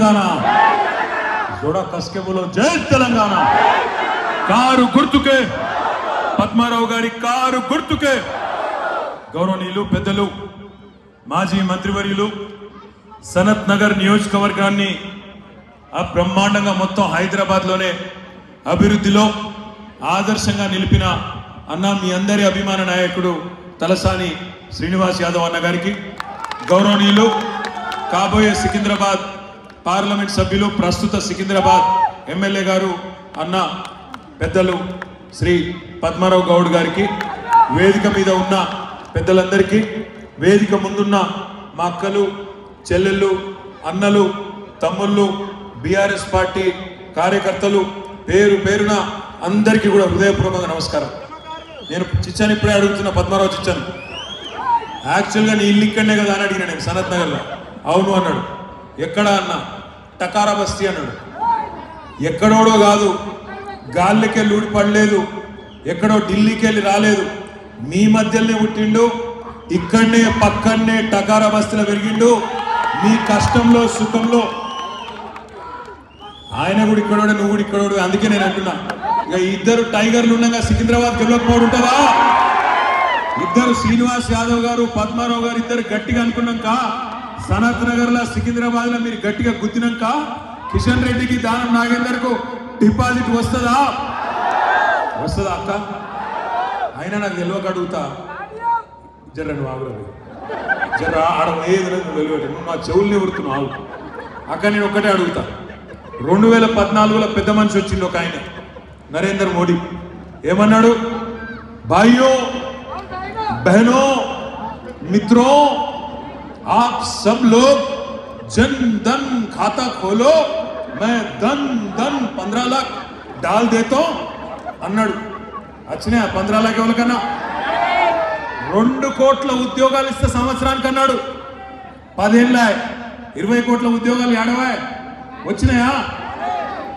తెలంగాణ जोड़ा कस के बोलो जय तेलंगाना కారు గుర్తుకే పద్మారావు గారి కారు గుర్తుకే గౌరవనీయులు పెద్దలు మాజీ మంత్రివర్యులు సనత్ నగర్ నియోజకవర్గాన్ని ఆ బ్రహ్మాండంగా మొత్తం హైదరాబాద్ లోనే అభివృద్ధిలో ఆదర్శంగా నిలిపిన అన్న మీ అందరి అభిమాన నాయకుడు తలసాని శ్రీనివాస్ యాదవ్ అన్న గారికి గౌరవనీయులు కాబోయే సికింద్రాబాద్ పార్లమెంట్ సభ్యులు ప్రస్తుత సికింద్రాబాద్ ఎమ్మెల్యే గారు అన్న పెద్దలు శ్రీ పద్మారావు గౌడ్ గారికి వేదిక మీద ఉన్న పెద్దలందరికీ వేదిక ముందున్న మా అక్కలు చెల్లెళ్ళు అన్నలు తమ్ముళ్ళు బీఆర్ఎస్ పార్టీ కార్యకర్తలు పేరు పేరున అందరికీ కూడా హృదయపూర్వకంగా నమస్కారం. నేను చిచ్చాను ఇప్పుడే అడుగుతున్న పద్మారావు చిచ్చాను యాక్చువల్గా నీ ఇల్లు ఇక్కడనే కదా అని అడిగిన నేను సనత్ నగర్లో. అవును అన్నాడు. ఎక్కడ అన్న? టకారా బస్తీ అన్నాడు. ఎక్కడోడో కాదు, గాలికి వెళ్ళి ఊడిపడలేదు, ఎక్కడో ఢిల్లీకి వెళ్ళి రాలేదు, మీ మధ్యలోనే పుట్టిండు, ఇక్కడనే పక్కనే టకారా బస్తీలో పెరిగిండు. మీ కష్టంలో సుఖంలో ఆయన కూడా ఇక్కడోడే, నువ్వు కూడా ఇక్కడోడు. అందుకే నేను అంటున్నా, ఇక ఇద్దరు టైగర్లు ఉండగా సికింద్రాబాద్ గెలవకపోవడం ఉంటుందా? ఇద్దరు శ్రీనివాస్ యాదవ్ గారు పద్మారావు గారు ఇద్దరు గట్టిగా అనుకున్నాక సనత్ నగర్ లో సికింద్రాబాద్ లో మీరు గట్టిగా గుద్దినాక కిషన్ రెడ్డికి దానం నాగేందర్ కు డిపాజిట్ వస్తుందా? వస్తుందా అక్క? అయినా నాకు తెలియక అడుగుతా, జర్ర నువ్వు ఆగురవి, జర్ర ఆడ ఏది తెలియదు, నువ్వు నా చెవుల్ని ఉరుతున్నావు అక్క. నేను ఒక్కటే అడుగుతా, 2014లో పెద్ద మనిషి వచ్చింది ఒక ఆయన, నరేంద్ర మోడీ. ఏమన్నాడు? భాइयों बहनों मित्रों आप सब लोग जन धन खाता खोलो, मैं धन 15 लाख डाल देता हूं అన్నాడు. వచ్చినా 15 लाख ఎవరికన్నా? 2 కోట్ల ఉద్యోగాలు ఇస్తే సంవత్సరానికి అన్నాడు. 10 ఏళ్ళ 20 కోట్ల ఉద్యోగాలు ఏడవా వచ్చినాయా?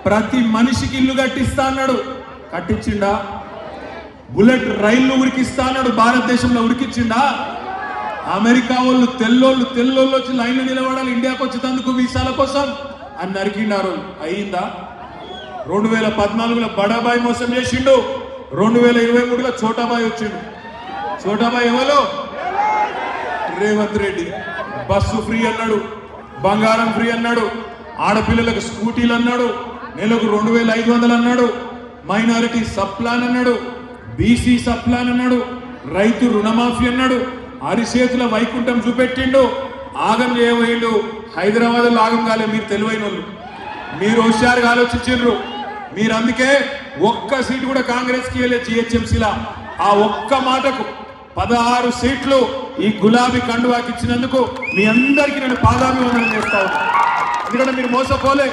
ప్రతి మనిషికి ఇల్లు కట్టిస్తా అన్నాడు. కట్టించిండా? బుల్లెట్ రైళ్లు ఉరికిస్తా అన్నాడు. భారతదేశంలో ఉరికిచ్చిండా? అమెరికా వాళ్ళు తెల్లోళ్ళు వచ్చి లైన్లో నిలబడాలి ఇండియాకి వచ్చేందుకు వీసాల కోసం అని నరికిండారు. అయిందా? 2014లో బడాబాయ్ మోసం చేసిండు. 2023లో చోటాబాయ్ వచ్చిండు. చోటాబాయ్ ఎవరు? రేవంత్ రెడ్డి. బస్సు ఫ్రీ అన్నాడు, బంగారం ఫ్రీ అన్నాడు, ఆడపిల్లలకు స్కూటీలు అన్నాడు, నెలకు 2500 అన్నాడు, మైనారిటీ సబ్ ప్లాన్ అన్నాడు, బీసీ సబ్ ప్లాన్ అన్నాడు, రైతు రుణమాఫీ అన్నాడు, అరిచేతుల వైకుంఠం చూపెట్టిండు. ఆగం చేయబోయిండు. హైదరాబాద్లో ఆగం కాలే. మీరు తెలివైన వాళ్ళు, మీరు హుషారుగా ఆలోచించారు. మీరు అందుకే ఒక్క సీటు కూడా కాంగ్రెస్ కి వెళ్ళే జిహెచ్ఎంసీలా ఆ ఒక్క మాటకు 16 సీట్లు ఈ గులాబీ కండువాకి ఇచ్చినందుకు మీ అందరికీ నేను పాదాభివందనం చేస్తా ఉన్నా. ఎందుకంటే మీరు మోసపోలే,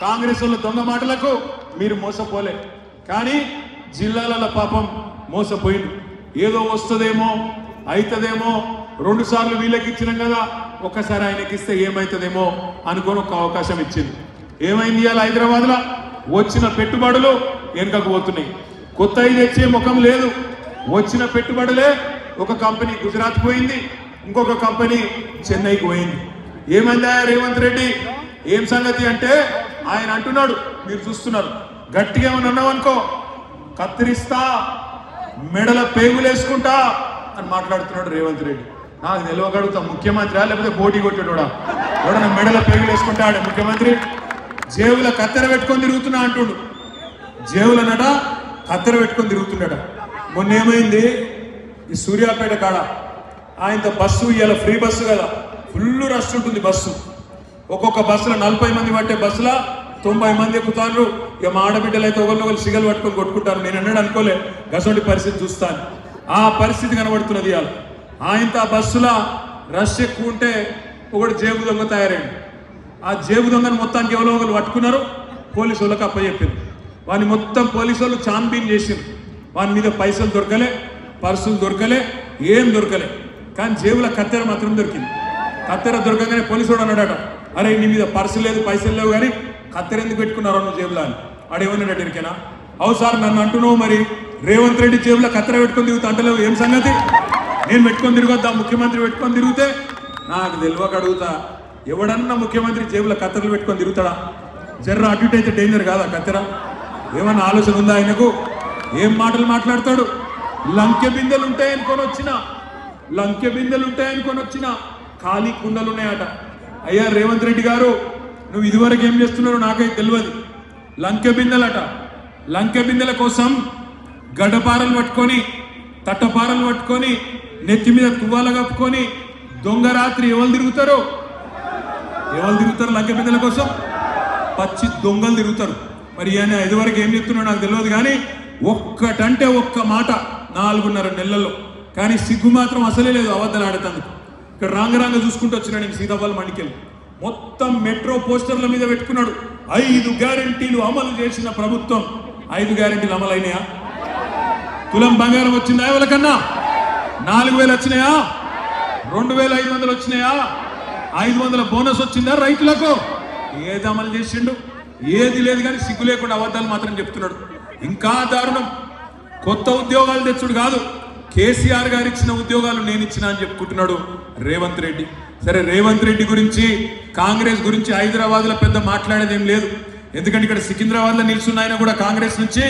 కాంగ్రెస్ వాళ్ళ దొంగ మాటలకు మీరు మోసపోలే. కానీ జిల్లాల పాపం మోసపోయిండు. ఏదో వస్తుందేమో అవుతుందేమో, 2 సార్లు వీళ్ళకి ఇచ్చినాం కదా, ఒక్కసారి ఆయనకి ఇస్తే ఏమవుతుందేమో అనుకోని ఒక అవకాశం ఇచ్చింది. ఏమైంది? ఇవాళ హైదరాబాద్ లో వచ్చిన పెట్టుబడులు వెనుకకు పోతున్నాయి. కొత్త తెచ్చే ముఖం లేదు. వచ్చిన పెట్టుబడులే, ఒక కంపెనీ గుజరాత్ పోయింది, ఇంకొక కంపెనీ చెన్నైకి పోయింది. ఏమైందా రేవంత్ రెడ్డి? ఏం సంగతి అంటే ఆయన అంటున్నాడు, మీరు చూస్తున్నారు, గట్టిగా ఏమని అన్నావనుకో కత్తిరిస్తా, మెడల పేగులేసుకుంటా అని మాట్లాడుతున్నాడు రేవంత్ రెడ్డి. నాకు నిలవగడుగుతా, ముఖ్యమంత్రి లేకపోతే పోటీ కొట్టాడా? ఎవడన్నా మెడల పేగులేసుకుంటా ఆడే ముఖ్యమంత్రి? జేబుల కత్తెర పెట్టుకొని తిరుగుతున్నా అంటుండు. జేబులనట కత్తెర పెట్టుకొని తిరుగుతుండట. మొన్న ఏమైంది? ఈ సూర్యాపేట కాడ ఆయనతో బస్సు, ఇవాళ ఫ్రీ బస్సు కదా, ఫుల్ రష్ ఉంటుంది బస్సు. ఒక్కొక్క బస్సులో 40 మంది పట్టే బస్సులో 90 మంది ఎక్కుతారు. ఇక మా ఆడబిడ్డలు అయితే ఒకరినొకరు సిగలు పట్టుకొని కొట్టుకుంటారు. నేను అన్నాడు అనుకోలే గసోటి పరిస్థితి చూస్తాను. ఆ పరిస్థితి కనబడుతున్నది. ఇవాళ ఆయనతో ఆ బస్సులో రష్ ఎక్కువ ఉంటే ఒకటి జేబు దొంగ తయారైంది. ఆ జేబు దొంగను మొత్తానికి ఎవరో ఒకరు పట్టుకున్నారు, పోలీసు వాళ్ళకి అప్పచెప్పారు. వాడిని మొత్తం పోలీసు వాళ్ళు చాన్బీన్ చేసారు. వాని మీద పైసలు దొరకలే, పర్సులు దొరకలే, ఏం దొరకలే. కానీ జేబుల కత్తెర మాత్రం దొరికింది. కత్తెర దొరకగానే పోలీసు వాడు అన్నాడట, అరే నీ మీద పర్సు లేదు, పైసలు లేవు, కానీ కత్తెర ఎందుకు పెట్టుకున్నారో నువ్వు జేబులో అని. ఆడేమన్నాడు ఎరికేనా? అవు సార్ నన్ను అంటున్నావు, మరి రేవంత్ రెడ్డి జేబులో కత్తెర పెట్టుకొని తిరుగుతా అంటలేవు, ఏం సంగతి? నేను పెట్టుకొని తిరగొద్దా? ముఖ్యమంత్రి పెట్టుకొని తిరిగితే నాకు తెలియక అడుగుతా, ఎవడన్నా ముఖ్యమంత్రి జేబులో కత్తెరలు పెట్టుకొని తిరుగుతాడా? జర్ర అటు ఇటు అయితే డేంజర్ కాదా కత్తెర? ఏమన్నా ఆలోచన ఉందా ఆయనకు? ఏం మాటలు మాట్లాడతాడు? లంకె బిందెలు ఉంటాయనుకొని వచ్చిన ఖాళీ కుండలు ఉన్నాయట. అయ్యా రేవంత్ రెడ్డి గారు, నువ్వు ఇదివరకు ఏం చేస్తున్నారో నాకైతే తెలియదు. లంకె బిందెలట. లంకె బిందెల కోసం గడ్డపారలు పట్టుకొని, తట్టపారలు పట్టుకొని, నెత్తి మీద తువ్వాల కప్పుకొని దొంగ రాత్రి ఎవరు తిరుగుతారు లంకె బిందెల కోసం? పచ్చి దొంగలు తిరుగుతారు. మరి ఆయన ఇదివరకు ఏం చెప్తున్నాడో నాకు తెలియదు, కానీ ఒక్కటంటే ఒక్క మాట 4.5 నెలల్లో. కానీ సిగ్గు మాత్రం అసలే లేదు అబద్ధాలు ఆడేందుకు. ఇక్కడ రాంగ చూసుకుంటూ వచ్చినాడు నేను సీతాఫలం మండికెళ్ళి. మొత్తం మెట్రో పోస్టర్ల మీద పెట్టుకున్నాడు 5 గ్యారెంటీలు అమలు చేసిన ప్రభుత్వం. 5 గ్యారెంటీలు అమలు అయినాయా? తులం బంగారం వచ్చిందా ఎవరికన్నా? 4,000 వచ్చినాయా? 2,500 వచ్చినాయా? 500 బోనస్ వచ్చిందా రైతులకు? ఏది అమలు చేసిండు? ఏది లేదు. కానీ సిగ్గు లేకుండా అబద్ధాలు మాత్రం చెప్తున్నాడు. ఇంకా దారుణం, కొత్త ఉద్యోగాలు తెచ్చుడు కాదు, కేసీఆర్ గారు ఇచ్చిన ఉద్యోగాలు నేను ఇచ్చిన అని చెప్పుకుంటున్నాడు రేవంత్ రెడ్డి. సరే, రేవంత్ రెడ్డి గురించి, కాంగ్రెస్ గురించి హైదరాబాద్లో పెద్ద మాట్లాడేది ఏం లేదు. ఎందుకంటే ఇక్కడ సికింద్రాబాద్లో నిల్చున్న ఆయన కూడా కాంగ్రెస్ నుంచి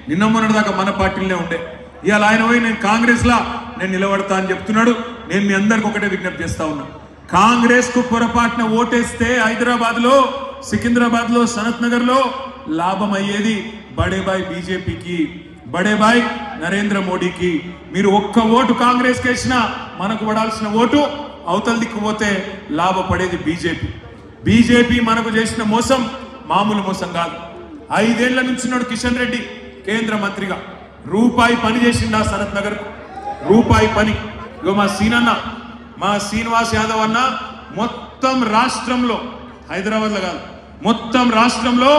నిన్న మొన్నటి దాకా మన పార్టీలోనే ఉండే. ఇవాళ ఆయన పోయి నేను కాంగ్రెస్లా నేను నిలబడతా అని చెప్తున్నాడు. నేను మీ అందరికి ఒకటే విజ్ఞప్తి చేస్తా ఉన్నా, కాంగ్రెస్ కు పొరపాటున ఓటేస్తే హైదరాబాద్లో, సికింద్రాబాద్లో, సనత్ నగర్లో లాభం అయ్యేది బడేబాయ్ బీజేపీకి, బడేబాయ్ నరేంద్ర మోడీకి. మీరు ఒక్క ఓటు కాంగ్రెస్ కేసినా మనకు పడాల్సిన ఓటు అవతల దిక్కుపోతే లాభపడేది బీజేపీ మనకు చేసిన మోసం మామూలు మోసం కాదు. 5 ఏళ్ల నుంచున్నాడు కిషన్ రెడ్డి కేంద్ర మంత్రిగా. రూపాయి పని చేసిండా సనత్ నగర్? రూపాయి పని. ఇగో మా సీనన్న, మా శ్రీనివాస్ యాదవ్ అన్న మొత్తం రాష్ట్రంలో, హైదరాబాద్లో కాదు, మొత్తం రాష్ట్రంలో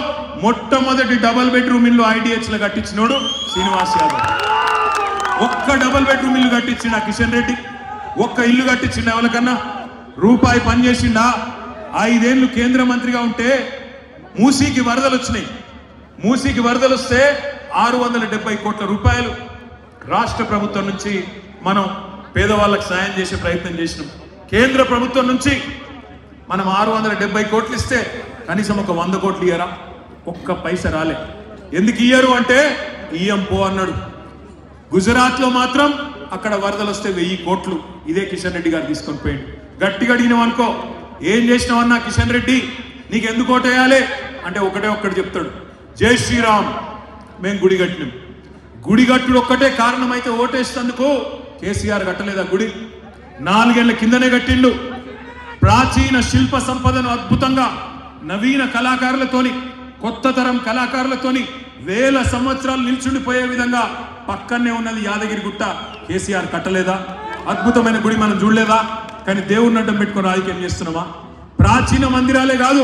మొట్టమొదటి డబల్ బెడ్రూమ్ ఇల్లు IDH లో కట్టించినోడు శ్రీనివాస్ యాదవ్. ఒక్క డబల్ బెడ్రూమ్ ఇల్లు కట్టించిండా కిషన్ రెడ్డి? ఒక్క ఇల్లు కట్టించిండా ఎవరికన్నా? రూపాయి పని చేసిండా? 5 ఏళ్ళు కేంద్ర మంత్రిగా ఉంటే మూసీకి వరదలు వచ్చినాయి. మూసీకి వరదలు వస్తే 670 కోట్ల రూపాయలు రాష్ట్ర ప్రభుత్వం నుంచి మనం పేదవాళ్ళకు సాయం చేసే ప్రయత్నం చేసినాం. కేంద్ర ప్రభుత్వం నుంచి మనం 670 కోట్లు ఇస్తే కనీసం ఒక 100 కోట్లు ఇయ్యరా? ఒక్క పైస రాలే. ఎందుకు ఇయ్యరు అంటే ఇయ్యం పో అన్నాడు. గుజరాత్లో మాత్రం అక్కడ వరదలు వస్తే 1000 కోట్లు ఇదే కిషన్ రెడ్డి గారు తీసుకొని పోయిండు. గట్టిగా అడిగినాం అనుకో, ఏం చేసినావన్నా కిషన్ రెడ్డి, నీకు ఎందుకు ఓటేయాలి అంటే ఒక్కటి చెప్తాడు, జై శ్రీరామ్, మేము గుడి కట్టినాం. గుడి కట్టుడు ఒక్కటే కారణమైతే ఓటేసేందుకు కేసీఆర్ కట్టలేదా గుడి? 4 ఏళ్ల కిందనే కట్టిండు. ప్రాచీన శిల్ప సంపదను అద్భుతంగా నవీన కళాకారులతోని, కొత్త తరం కళాకారులతోని 1000 సంవత్సరాలు నిల్చుండిపోయే విధంగా పక్కనే ఉన్నది యాదగిరి గుట్ట. కేసీఆర్ కట్టలేదా? అద్భుతమైన గుడి మనం చూడలేదా? కానీ దేవుడిని అడ్డం పెట్టుకుని రాజకీయం చేస్తున్నామా? ప్రాచీన మందిరాలే కాదు,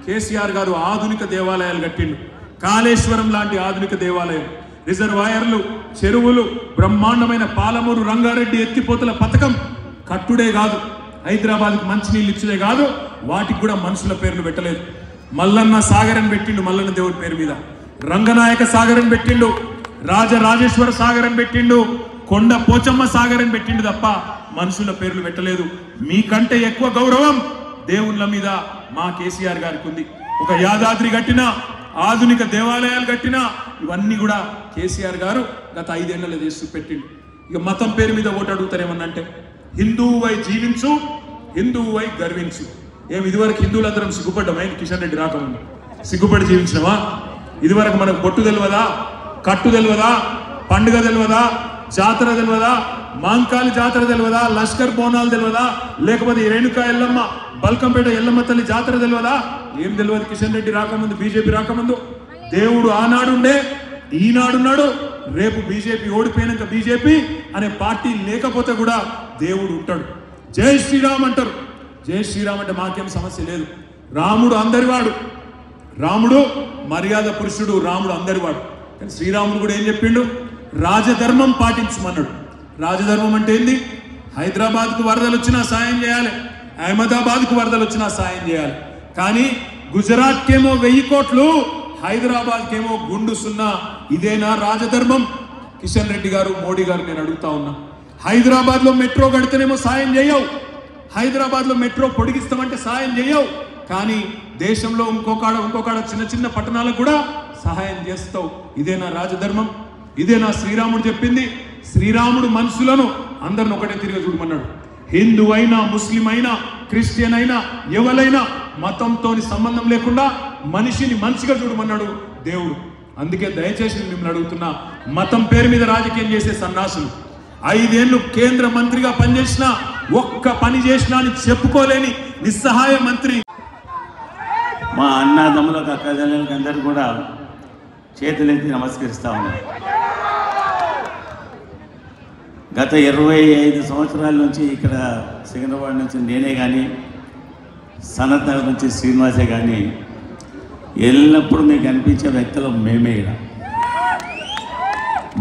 కేసీఆర్ గారు ఆధునిక దేవాలయాలు కట్టిండు. కాళేశ్వరం లాంటి ఆధునిక దేవాలయం, రిజర్వాయర్లు, చెరువులు, బ్రహ్మాండమైన పాలమూరు రంగారెడ్డి ఎత్తిపోతల పథకం కట్టుడే కాదు, హైదరాబాద్కి మంచినీళ్ళు ఇచ్చుడే కాదు, వాటికి కూడా మనుషుల పేర్లు పెట్టలేదు. మల్లన్న సాగర్ అని పెట్టిండు, మల్లన్న దేవుడి పేరు మీద. రంగనాయక సాగర్ అని పెట్టిండు, రాజరాజేశ్వర సాగర్ అని పెట్టిండు, కొండ పోచమ్మ సాగర్ అని పెట్టిండు తప్ప మనుషుల పేర్లు పెట్టలేదు. మీకంటే ఎక్కువ గౌరవం దేవుళ్ళ మీద మా కేసీఆర్ గారికి ఉంది. ఒక యాదాద్రి కట్టినా, ఆధునిక దేవాలయాలు కట్టినా ఇవన్నీ కూడా కేసీఆర్ గారు గత 5 ఏళ్లలో చేసి పెట్టిండు. ఇక మతం పేరు మీద ఓటు అడుగుతారేమన్నంటే, హిందువువై జీవించు, హిందువువై గర్వించు. ఏమి ఇదివరకు హిందువులందరం సిగ్గుపడ్డామా? కిషన్ రెడ్డి రాకముందు సిగ్గుపడి జీవించినవా? ఇదివరకు మనకు బొట్టు తెలియదా, కట్టు తెలియదా, పండుగ తెలియదా, జాతర తెలియదా, మాంకాలి జాతర తెలియదా, లష్కర్ బోనాలు తెలియదా, లేకపోతే రేణుకా ఎల్లమ్మ, బల్కంపేట ఎల్లమ్మ తల్లి జాతర తెలియదా? ఏం తెలియదు కిషన్ రెడ్డి రాకముందు, బీజేపీ రాకముందు. దేవుడు ఆనాడుండే, ఈనాడున్నాడు. రేపు బీజేపీ ఓడిపోయినాక బీజేపీ అనే పార్టీ లేకపోతే కూడా దేవుడు ఉంటాడు. జై శ్రీరామ్ అంటారు. జై శ్రీరామ్ అంటే మాకేం సమస్య లేదు. రాముడు అందరివాడు, రాముడు మర్యాద పురుషుడు, రాముడు అందరివాడు. కానీ శ్రీరాముడు కూడా ఏం చెప్పిండు? రాజధర్మం పాటించమన్నాడు. రాజధర్మం అంటే ఏంది? హైదరాబాద్కు వరదలు వచ్చినా సాయం చేయాలి, అహ్మదాబాద్కు వరదలు వచ్చినా సాయం చేయాలి. కానీ గుజరాత్కేమో 1000 కోట్లు, హైదరాబాద్కేమో గుండు సున్నా. ఇదేనా రాజధర్మం? కిషన్ రెడ్డి గారు, మోడీ గారు నేను అడుగుతా ఉన్నా. హైదరాబాద్లో మెట్రో కడితేనేమో సాయం చేయవు, హైదరాబాద్లో మెట్రో పొడిగిస్తామంటే సహాయం చేయవు, కానీ దేశంలో ఇంకొక చిన్న చిన్న పట్టణాలకు కూడా సహాయం చేస్తావు. ఇదేనా రాజధర్మం? ఇదేనా శ్రీరాముడు చెప్పింది? శ్రీరాముడు మనుషులను అందరిని ఒకటే తిరిగి చూడమన్నాడు. హిందూ అయినా, ముస్లిం అయినా, క్రిస్టియన్ అయినా, ఎవరైనా మతంతో సంబంధం లేకుండా మనిషిని మనిషిగా చూడమన్నాడు దేవుడు. అందుకే దయచేసి మిమ్మల్ని అడుగుతున్నా, మతం పేరు మీద రాజకీయం చేసే సన్నాసులు 5 ఏళ్ళు కేంద్ర మంత్రిగా పనిచేసిన ఒక్క పని చేసినా అని చెప్పుకోలేని నిస్సహాయ మంత్రి. మా అన్నదమ్ములకు అక్క చెల్లెలకు అందరూ కూడా చేతులెత్తి నమస్కరిస్తా ఉన్నారు. గత 25 సంవత్సరాల నుంచి ఇక్కడ సికింద్రాబాద్ నుంచి నేనే కానీ, సనత్ నగర్ నుంచి శ్రీనివాసే కానీ ఎల్లప్పుడూ మీకు అనిపించే వ్యక్తులు మేమే. ఇక్కడ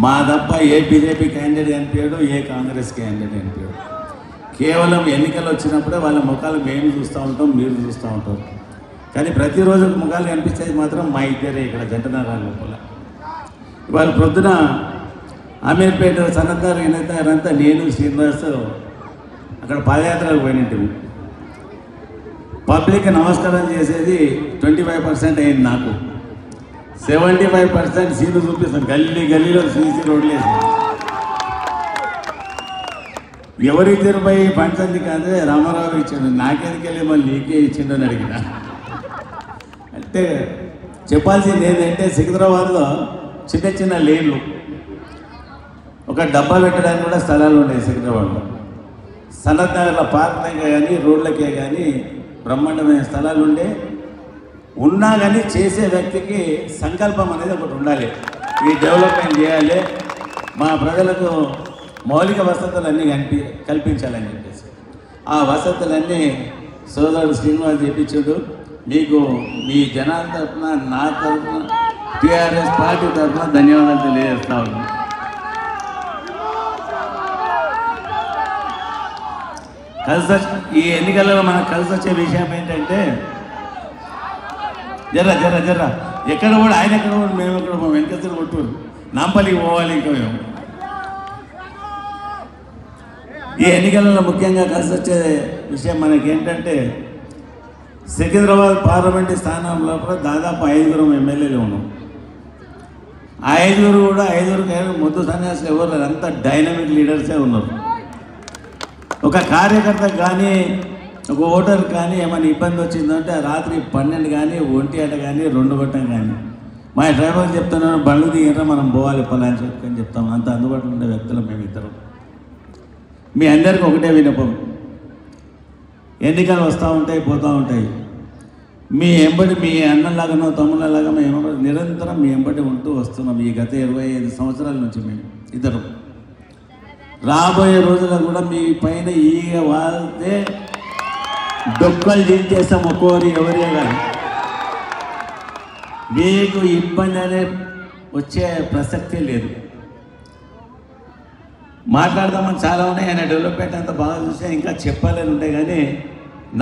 మా తప్ప ఏ బీజేపీ క్యాండిడేట్ కనిపించాడు, ఏ కాంగ్రెస్ క్యాండిడేట్ కనిపించాడు. కేవలం ఎన్నికలు వచ్చినప్పుడే వాళ్ళ ముఖాలు మేము చూస్తూ ఉంటాం, మీరు చూస్తూ ఉంటారు. కానీ ప్రతిరోజు ముఖాలు కనిపించేది మాత్రం మా ఇద్దరే ఇక్కడ జంటనగర్ లోపల. ఇవాళ ప్రొద్దున అమీర్పేట సనత్నగర్ అయినంతా నేను శ్రీనివాస్ అక్కడ పాదయాత్రకు పోయినట్టు పబ్లిక్ నమస్కారం చేసేది 25% అయింది. నాకు 75% సీట్లు చూపిస్తాను. గల్లీలో సీసీ రోడ్లు వేసి ఎవరిద్దరు పోయి పంచంది కాదే రామారావు ఇచ్చాడు, నాకెందుకు వెళ్ళి మళ్ళీ నీకే ఇచ్చిండు అని అడిగిన. అంటే చెప్పాల్సింది ఏంటంటే సికింద్రాబాద్లో చిన్న చిన్న లేన్లు, ఒక డబ్బా పెట్టడానికి కూడా స్థలాలు ఉన్నాయి సికింద్రాబాద్లో. సనత్ నగర్లో పార్కులకే కానీ రోడ్లకే కానీ బ్రహ్మాండమైన స్థలాలు ఉన్నా కానీ చేసే వ్యక్తికి సంకల్పం అనేది ఒకటి ఉండాలి. ఈ డెవలప్మెంట్ చేయాలి, మా ప్రజలకు మౌలిక వసతులన్నీ కల్పించాలని చెప్పేసి ఆ వసతులన్నీ సోదరుడు శ్రీనివాస్ చెప్పించాడు. మీకు మీ జనాల తరఫున, నా తరఫున, టీఆర్ఎస్ పార్టీ తరఫున ధన్యవాదాలు తెలియజేస్తా ఉన్నాను. ఈ ఎన్నికలలో మనకు కలిసి వచ్చే విషయం ఏంటంటే జర్ర ఎక్కడ కూడా ఆయన ఎక్కడ కూడా మేము ఎక్కడ వెనకసరి కొట్టారు, నాంపల్లికి పోవాలి. ఇంకా మేము ఈ ఎన్నికలలో ముఖ్యంగా కలిసి వచ్చే విషయం మనకేంటంటే సికింద్రాబాద్ పార్లమెంటు స్థానం లోపల దాదాపు 5 ఎమ్మెల్యేలు ఉన్నాం. ఆ 5 కూడా 5 ముద్దు సన్యాసులు ఎవరు లేరు, అంతా డైనమిక్ లీడర్సే ఉన్నారు. ఒక కార్యకర్తకు కానీ, ఒక ఓటర్ కానీ ఏమైనా ఇబ్బంది వచ్చిందంటే రాత్రి 12 కానీ, 1 కానీ, 2 గంటలు కానీ మా డ్రైవర్ చెప్తున్నాను, బండ్లు దిగినా మనం పోవాలి పలాని అని చెప్తాం. అంత అందుబాటులో ఉండే వ్యక్తులు మేమిద్దరం. మీ అందరికీ ఒకటే విన్నపం, ఎన్నికలు వస్తూ ఉంటాయి, పోతూ ఉంటాయి. మీ ఎంబడి, మీ అన్నలాగానో తమ్ముళ్ళలాగా మేము నిరంతరం మీ ఎంబడి ఉంటూ వస్తున్నాం. ఈ గత 25 సంవత్సరాల నుంచి మేము ఇద్దరం. రాబోయే రోజుల్లో కూడా మీ పైన ఈగ వాళ్తే డొక్కలు దించేస్తాం ఒక్కోరి ఎవరే కానీ. మీకు ఇబ్బంది అనే వచ్చే ప్రసక్తే లేదు. మాట్లాడదామని చాలా ఉన్నాయి. ఆయన డెవలప్మెంట్ అంతా బాగా చూస్తే ఇంకా చెప్పాలని ఉంటాయి. కానీ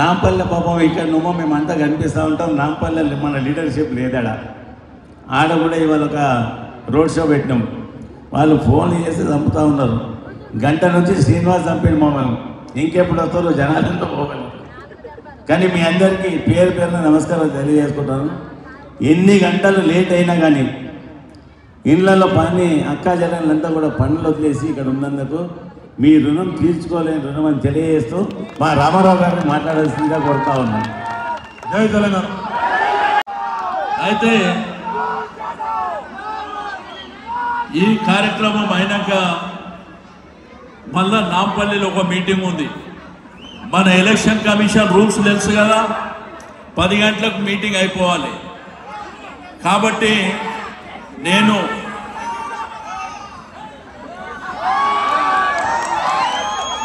నాంపల్లె పాపం ఇక్కడ నువ్వు మేమంతా కనిపిస్తూ ఉంటాం. నాంపల్లె మన లీడర్షిప్ లేదాడ. ఆడ కూడా ఇవాళ ఒక రోడ్ షో పెట్టినాం. వాళ్ళు ఫోన్లు చేసి చంపుతూ ఉన్నారు. గంట నుంచి శ్రీనివాస్ చంపాడు మమ్మల్ని. ఇంకెప్పుడు వస్తారో జనాలంతా పోగలరు. కానీ మీ అందరికీ పేరు పేరున నమస్కారం తెలియజేసుకుంటాను. ఎన్ని గంటలు లేట్ అయినా కానీ ఇళ్లలో పని అక్కా జనాలంతా కూడా పనులు వదిలేసి ఇక్కడ ఉన్నందుకు మీ రుణం తీర్చుకోలేని రుణం అని తెలియజేస్తూ మా రామారావు గారిని మాట్లాడాల్సిందిగా కోరుతా ఉన్నాను. జై తెలంగాణ. అయితే ఈ కార్యక్రమం అయినాక మళ్ళా నాంపల్లిలో ఒక మీటింగ్ ఉంది. మన ఎలక్షన్ కమిషన్ రూల్స్ తెలుసు కదా, 10 గంటలకు మీటింగ్ అయిపోవాలి. కాబట్టి నేను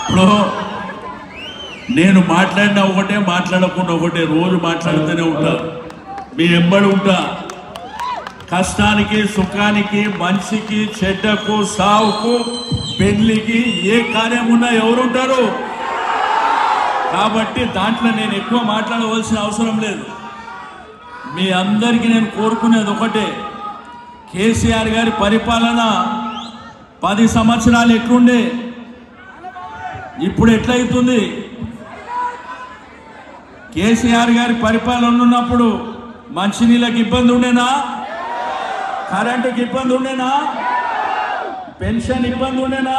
ఇప్పుడు మాట్లాడినా ఒకటే, మాట్లాడకుండా ఒకటే, రోజు మాట్లాడుతూనే ఉంటా. మీ ఎంబడి ఉంటా. కష్టానికి, సుఖానికి, మనిషికి, చెడ్డకు, సావుకు, పెళ్లికి ఏ కార్యం ఉన్నా ఎవరుంటారు. కాబట్టి దాంట్లో నేను ఎక్కువ మాట్లాడవలసిన అవసరం లేదు. మీ అందరికీ నేను కోరుకునేది ఒకటే, కేసీఆర్ గారి పరిపాలన 10 సంవత్సరాలు ఎట్లుండే, ఇప్పుడు ఎట్లయితుంది. కేసీఆర్ గారి పరిపాలన ఉన్నప్పుడు మంచినీళ్ళకి ఇబ్బంది ఉండేనా? కరెంటుకి ఇబ్బంది ఉండేనా? పెన్షన్ ఇబ్బంది ఉండేనా?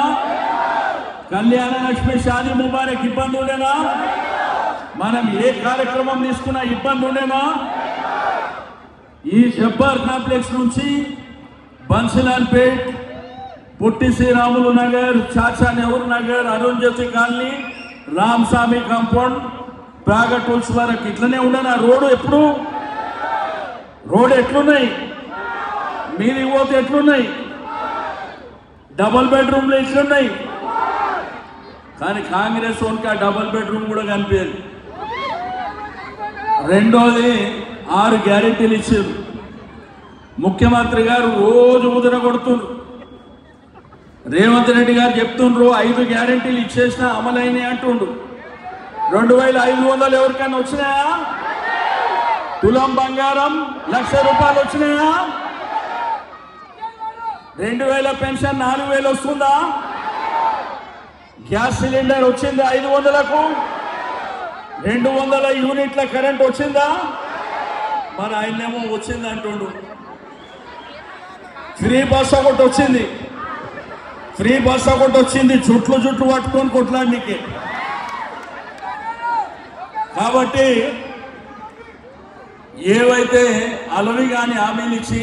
కళ్యాణ లక్ష్మి షాదీ ముబారక్ ఇబ్బంది ఉండేనా? మనం ఏ కార్యక్రమం తీసుకున్నా ఇబ్బంది ఉండేనా? ఈ జబ్బర్ కాంప్లెక్స్ నుంచి బన్సిలాల్పేట్, పుట్టి శ్రీరాములు నగర్, చాచా నెహ్రూ నగర్, అరుణ్ జ్యోతి కాలనీ, రామస్వామి కాంపౌండ్, బాగ టూల్స్ వరకు ఇట్లనే ఉండేనా? రోడ్ ఎట్లున్నాయి? మీది పోతే ఎట్లున్నాయి? డబుల్ బెడ్రూమ్లు ఎట్లున్నాయి? కానీ కాంగ్రెస్ ఓన్కి ఆ డబుల్ బెడ్రూమ్ కూడా కనిపించదు. రెండోది 6 గ్యారెంటీలు ఇచ్చారు. ముఖ్యమంత్రి గారు రోజు ఉదర కొడుతుండ్రు. రేవంత్ రెడ్డి గారు చెప్తుండ్రు 5 గ్యారెంటీలు ఇచ్చేసినా అమలైనవి అంటుండ్రు. 2500 ఎవరికైనా వచ్చినాయా? తులం బంగారం 1,00,000 రూపాయలు వచ్చినాయా? 2000 పెన్షన్ 4000 వస్తుందా? గ్యాస్ సిలిండర్ వచ్చిందా 500కు? 200 యూనిట్ల కరెంట్ వచ్చిందా? మరి ఆయనేమో వచ్చింది అంటుండు. ఫ్రీ బస్ ఒకటి వచ్చింది. జుట్లు పట్టుకొని కొట్లాడికి. కాబట్టి ఏవైతే అలవి కానీ హామీలు ఇచ్చి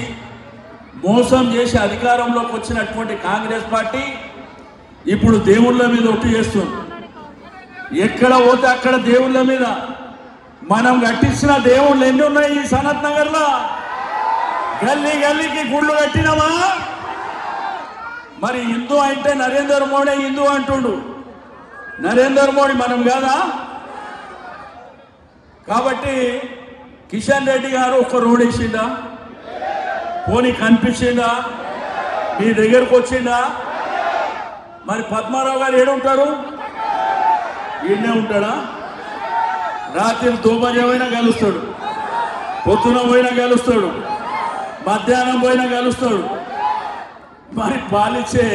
మోసం చేసి అధికారంలోకి వచ్చినటువంటి కాంగ్రెస్ పార్టీ ఇప్పుడు దేవుళ్ళ మీద ఒట్టు చేస్తుంది. ఎక్కడ పోతే అక్కడ దేవుళ్ళ మీద. మనం కట్టించిన దేవుళ్ళు ఎన్ని ఉన్నాయి ఈ సనత్ నగర్లో? గల్లీకి గుళ్ళు కట్టినామా? మరి హిందూ అంటే నరేంద్ర మోడీ హిందూ అంటుండు. నరేంద్ర మోడీ మనం కాదా? కాబట్టి కిషన్ రెడ్డి గారు ఒక రోడ్ వేసిండా? పోనీ కనిపించిందా? మీ దగ్గరకు వచ్చిందా? మరి పద్మారావు గారు ఏడుంటారు? ఈయనే ఉంటాడా? రాత్రి దోమజమైనా కలుస్తాడు, పొద్దున పోయినా కలుస్తాడు, మధ్యాహ్నం పోయినా కలుస్తాడు. మరి పాలిచ్చే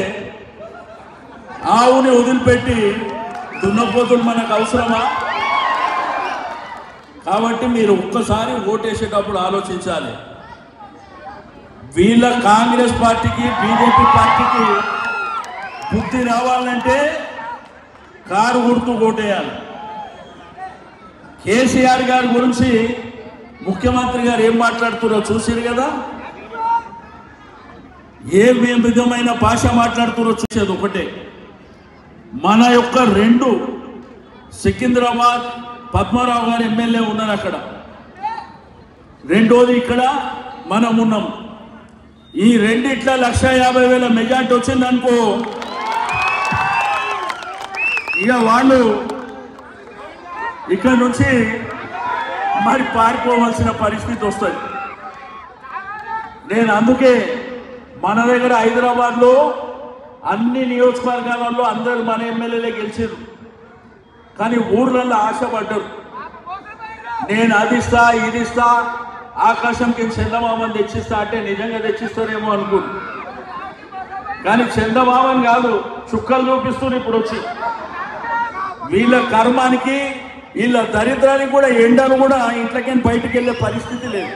ఆవుని వదిలిపెట్టి దున్నపోతులు మనకు అవసరమా? కాబట్టి మీరు ఒక్కసారి ఓటేసేటప్పుడు ఆలోచించాలి. వీళ్ళ కాంగ్రెస్ పార్టీకి, బీజేపీ పార్టీకి బుద్ధి రావాలంటే కారు గుర్తు ఓటేయాలి. కేసీఆర్ గారి గురించి ముఖ్యమంత్రి గారు ఏం మాట్లాడుతున్నారో చూసారు కదా. ఏ విధమైన భాష మాట్లాడుతున్నారో చూసేది ఒకటే. మన యొక్క 2 సికింద్రాబాద్ పద్మారావు గారు ఎమ్మెల్యే ఉన్నారు అక్కడ. రెండోది ఇక్కడ మనం ఉన్నాం. ఈ రెండిట్ల 1,50,000 మెజార్టీ వచ్చిందనుకో, ఇక వాళ్ళు ఇక్కడ నుంచి మరి పారిపోవాల్సిన పరిస్థితి వస్తుంది. నేను అందుకే మన దగ్గర హైదరాబాద్లో అన్ని నియోజకవర్గాలలో అందరూ మన ఎమ్మెల్యేలే గెలిచారు. కానీ ఊర్లలో ఆశపడ్డారు. నేను అది ఇస్తా, ఇది ఇస్తా, ఆకాశంకి చందమామని తెచ్చిస్తా అంటే నిజంగా తెచ్చిస్తారేమో అనుకోండి. కానీ చందమామని కాదు, చుక్కలు చూపిస్తున్నారు ఇప్పుడు వచ్చి. వీళ్ళ కర్మానికి, వీళ్ళ దరిద్రానికి కూడా ఎండలు కూడా ఇంట్లోకి బయటికి వెళ్ళే పరిస్థితి లేదు.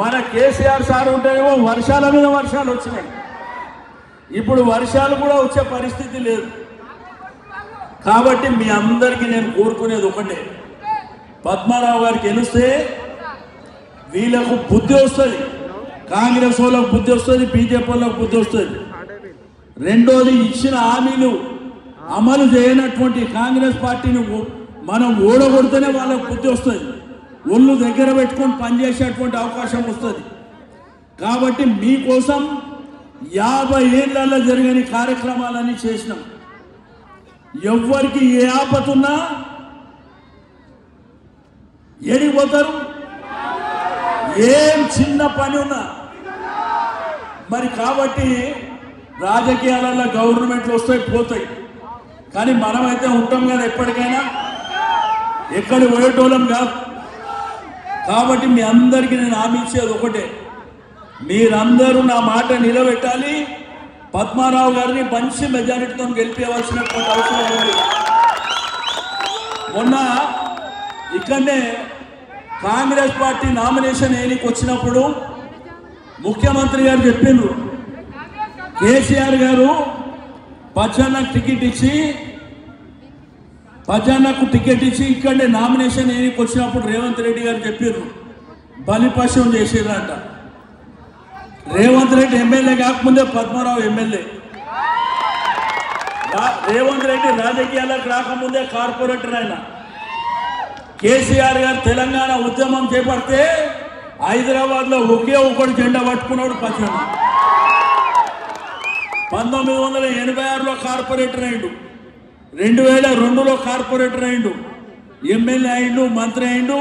మన కేసీఆర్ సార్ ఉంటేనేమో వర్షాల మీద వర్షాలు వచ్చినాయి. ఇప్పుడు వర్షాలు కూడా వచ్చే పరిస్థితి లేదు. కాబట్టి మీ అందరికీ నేను కోరుకునేది ఒకటే, పద్మారావు గారికి గెలిస్తే వీళ్ళకు బుద్ధి వస్తుంది, కాంగ్రెస్ వాళ్ళకు బుద్ధి వస్తుంది, బీజేపీ వాళ్ళకు బుద్ధి వస్తుంది. రెండోది, ఇచ్చిన హామీలు అమలు చేయనటువంటి కాంగ్రెస్ పార్టీని మనం ఓడగొడితేనే వాళ్ళకు బుద్ధి వస్తుంది, ఒళ్ళు దగ్గర పెట్టుకొని పనిచేసేటువంటి అవకాశం వస్తుంది. కాబట్టి మీకోసం 50 ఏళ్లలో జరిగిన కార్యక్రమాలన్నీ చేసినాం. ఎవ్వరికి ఏ ఆపతున్నా ఏడిపోతారు, ఏం చిన్న పని ఉన్నా. మరి కాబట్టి రాజకీయాలలో గవర్నమెంట్లు వస్తాయి పోతాయి, కానీ మనమైతే ఉంటాం కదా ఎప్పటికైనా, ఎక్కడి పోయేటోళ్ళం కాదు. కాబట్టి మీ అందరికీ నేను హామీ ఇచ్చేది ఒకటే, మీరందరూ నా మాట నిలబెట్టాలి. పద్మారావు గారిని మంచి మెజారిటీతో గెలిపించవలసినటువంటి అవసరం ఉంది. మొన్న ఇక్కడనే కాంగ్రెస్ పార్టీ నామినేషన్ వేయడానికి వచ్చినప్పుడు ముఖ్యమంత్రి గారు చెప్పిండ్రు, కేసీఆర్ గారు పచ్చన్నకు టికెట్ ఇచ్చి ఇక్కడనే నామినేషన్ వేయడానికి వచ్చినప్పుడు రేవంత్ రెడ్డి గారు చెప్పారు బలిపశం చేసిరంట. రేవంత్ రెడ్డి ఎమ్మెల్యే కాకముందే పద్మరావు ఎమ్మెల్యే, రేవంత్ రెడ్డి రాజకీయాలకు రాకముందే కార్పొరేటర్ ఆయన. కేసీఆర్ గారు తెలంగాణ ఉద్యమం చేపడితే హైదరాబాద్ లో ఒకే ఒకటి జెండా పట్టుకున్నాడు పచ్చన్న. 1986లో కార్పొరేటర్ అయిండు, 2002లో కార్పొరేటర్ అయిండు, ఎమ్మెల్యే అయిండు, మంత్రి అయిండు,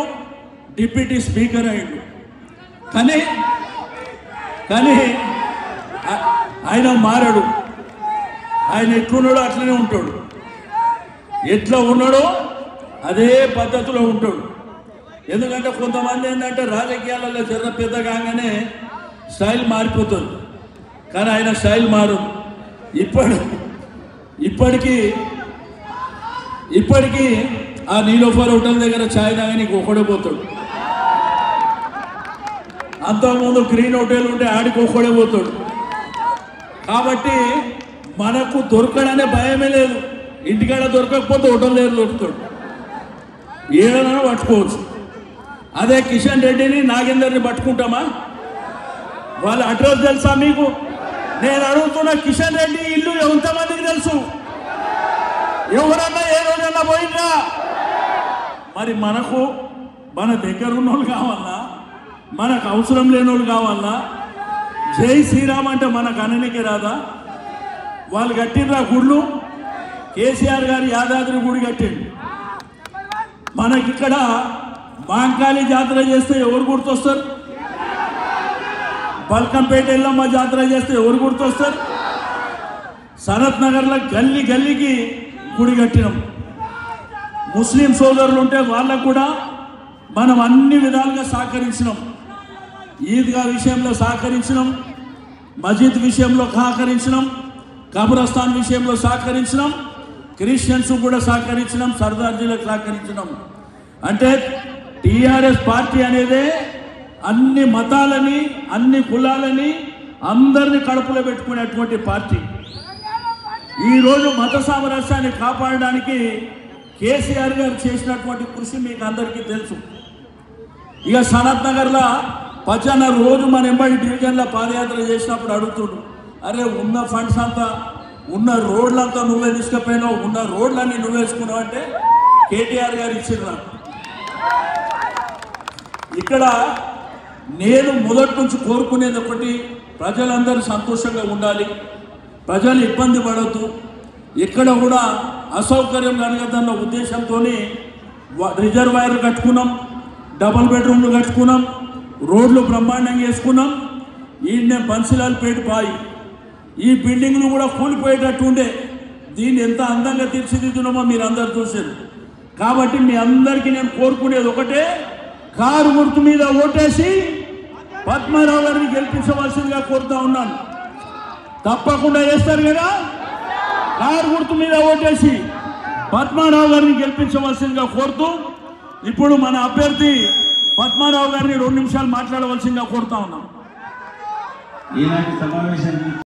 డిప్యూటీ స్పీకర్ అయిండు. కానీ ఆయన మారాడు. ఆయన ఎట్లున్నాడో అట్లనే ఉంటాడు, ఎట్లా ఉన్నాడో అదే పద్ధతిలో ఉంటాడు. ఎందుకంటే కొంతమంది ఏంటంటే రాజకీయాలలో జర పెద్ద కాగానే స్టైల్ మారిపోతుంది, కానీ ఆయన స్టైల్ మారు. ఇప్పటికీ ఆ నీలోఫర్ హోటల్ దగ్గర ఛాయ్ తాగనికి ఒకడే పోతాడు. అంతకుముందు గ్రీన్ హోటల్ ఉంటే ఆడికి ఒకడే పోతాడు. కాబట్టి మనకు దొరకడనే భయమే లేదు. ఇంటికాడ దొరకకపోతే హోటల్ దగ్గర దొరుకుతాడు, ఏదైనా పట్టుకోవచ్చు. అదే కిషన్ రెడ్డిని నాగేందర్ని పట్టుకుంటామా? వాళ్ళ అడ్రస్ తెలుసా మీకు? నేను అడుగుతున్న, కిషన్ రెడ్డి ఇల్లు ఎంతమందికి తెలుసు? ఎవరన్నా ఏ రోజన్నా పోయిందా? మరి మనకు మన దగ్గర ఉన్న వాళ్ళు కావాలన్నా, మనకు అవసరం లేని వాళ్ళు కావాలన్నా? జై శ్రీరామ్ అంటే మనకు అననికి రాదా? వాళ్ళు కట్టిండ్రా గుళ్ళు. కేసీఆర్ గారు యాదాద్రి గుడి కట్టిండు. మనకిక్కడ మాంకాళి జాతర చేస్తే ఎవరు గుర్తొస్తారు? బల్కంపేట ఎల్లమ్మ జాతర చేస్తే ఎవరు గుర్తొస్తారు? సనత్ నగర్లో గల్లీ గల్లీకి గుడి కట్టినాం. ముస్లిం సోదరులు ఉంటే వాళ్ళకు కూడా మనం అన్ని విధాలుగా సహకరించినాం. ఈద్గా విషయంలో సహకరించినాం, మస్జిద్ విషయంలో సహకరించినాం, కబ్రస్థాన్ విషయంలో సహకరించినాం, క్రిస్టియన్స్ కూడా సహకరించినాం, సర్దార్జీలకు సహకరించినాం. అంటే టీఆర్ఎస్ పార్టీ అనేదే అన్ని మతాలని, అన్ని కులాలని, అందరినీ కడుపులో పెట్టుకునేటువంటి పార్టీ. ఈరోజు మత సామరస్యాన్ని కాపాడడానికి కేసీఆర్ గారు చేసినటువంటి కృషి మీకు అందరికీ తెలుసు. ఇక సనత్ నగర్లో పచ్చన్న రోజు మన ఎంబడి డివిజన్లో పాదయాత్ర చేసినప్పుడు అడుగుతుడు, అరే ఉన్న ఫండ్స్ అంతా, ఉన్న రోడ్లంతా నువ్వే తీసుకుపోయినావు, ఉన్న రోడ్లన్నీ నువ్వే వేసుకున్నావు అంటే కేటీఆర్ గారు ఇచ్చిండ్రు. ఇక్కడ నేను మొదటి నుంచి కోరుకునేది ఒకటి, ప్రజలందరూ సంతోషంగా ఉండాలి, ప్రజలు ఇబ్బంది పడద్దు, ఎక్కడ కూడా అసౌకర్యం కలగదన్న ఉద్దేశంతో రిజర్వాయర్లు కట్టుకున్నాం, డబుల్ బెడ్రూమ్లు కట్టుకున్నాం, రోడ్లు బ్రహ్మాండంగా వేసుకున్నాం. ఈయన్నే బన్సిలాల్పేట బాయి, ఈ బిల్డింగ్లు కూడా కూలిపోయేటట్టు ఉండే, దీన్ని ఎంత అందంగా తీర్చిదిద్దున్నామో మీరు అందరు చూసారు. కాబట్టి మీ అందరికీ నేను కోరుకునేది ఒకటే, కారు గుర్తు మీద ఓటేసి పద్మారావు గారిని గెలిపించవలసిందిగా కోరుతా ఉన్నాను. తప్పకుండా చేస్తారు కదా? కారు గుర్తు మీద ఓటేసి పద్మారావు గారిని గెలిపించవలసిందిగా కోరుతూ, ఇప్పుడు మన అభ్యర్థి పద్మారావు గారిని 2 నిమిషాలు మాట్లాడవలసిందిగా కోరుతా ఉన్నాం. ఈనాటి సమావేశానికి